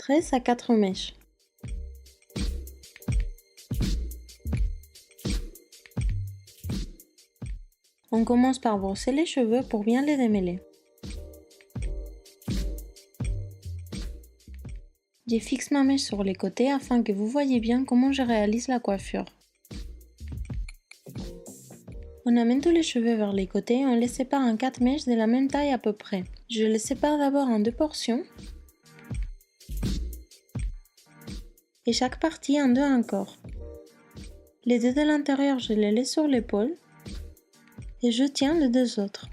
13 à 4 mèches. On commence par brosser les cheveux pour bien les démêler. Je fixe ma mèche sur les côtés afin que vous voyez bien comment je réalise la coiffure. On amène tous les cheveux vers les côtés et on les sépare en 4 mèches de la même taille à peu près. Je les sépare d'abord en 2 portions et chaque partie en 2 encore. Les deux de l'intérieur, je les laisse sur l'épaule et je tiens les deux autres.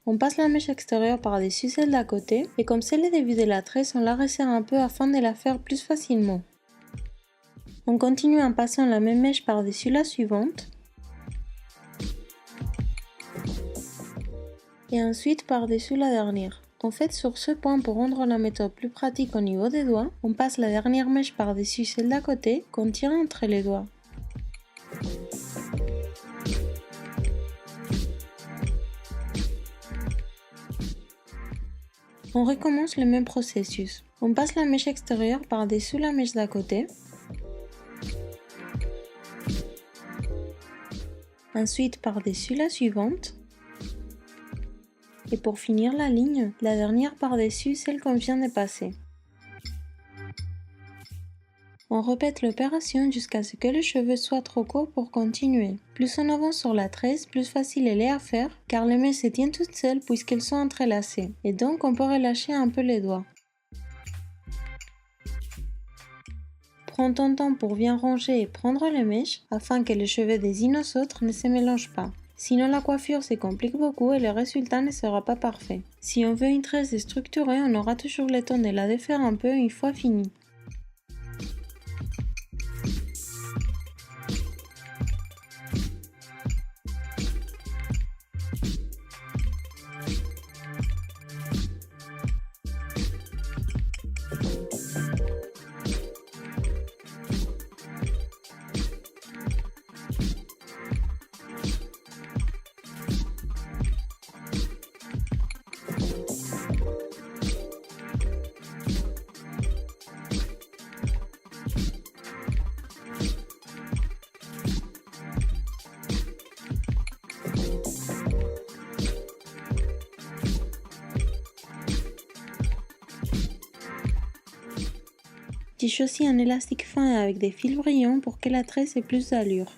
On passe la mèche extérieure par-dessus celle d'à côté et comme c'est le début de la tresse, on la resserre un peu afin de la faire plus facilement. On continue en passant la même mèche par-dessus la suivante et ensuite par-dessus la dernière. En fait, sur ce point, pour rendre la méthode plus pratique au niveau des doigts, on passe la dernière mèche par-dessus celle d'à côté qu'on tire entre les doigts. On recommence le même processus. On passe la mèche extérieure par-dessus la mèche d'à côté. Ensuite par-dessus la suivante. Et pour finir la ligne, la dernière par-dessus celle qu'on vient de passer. On répète l'opération jusqu'à ce que les cheveux soient trop courts pour continuer. Plus on avance sur la tresse, plus facile elle est à faire, car les mèches se tiennent toutes seules puisqu'elles sont entrelacées, et donc on peut relâcher un peu les doigts. Prends ton temps pour bien ranger et prendre les mèches, afin que les cheveux des uns aux autres ne se mélangent pas. Sinon la coiffure se complique beaucoup et le résultat ne sera pas parfait. Si on veut une tresse structurée, on aura toujours le temps de la défaire un peu une fois finie. Tisse aussi un élastique fin avec des fils brillants pour que la tresse ait plus d'allure.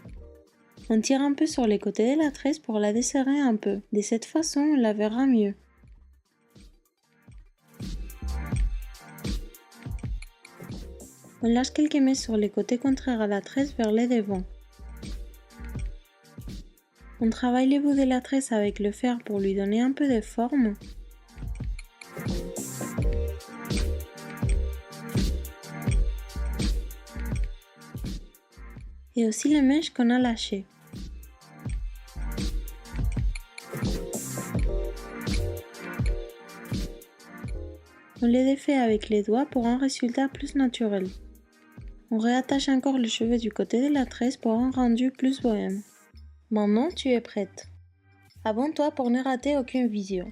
On tire un peu sur les côtés de la tresse pour la desserrer un peu. De cette façon, on la verra mieux. On lâche quelques mèches sur les côtés contraires à la tresse vers le devant. On travaille les bouts de la tresse avec le fer pour lui donner un peu de forme. Et aussi les mèches qu'on a lâchées. On les défait avec les doigts pour un résultat plus naturel. On réattache encore les cheveux du côté de la tresse pour un rendu plus bohème. Maintenant, tu es prête. Abonne-toi pour ne rater aucune vidéo.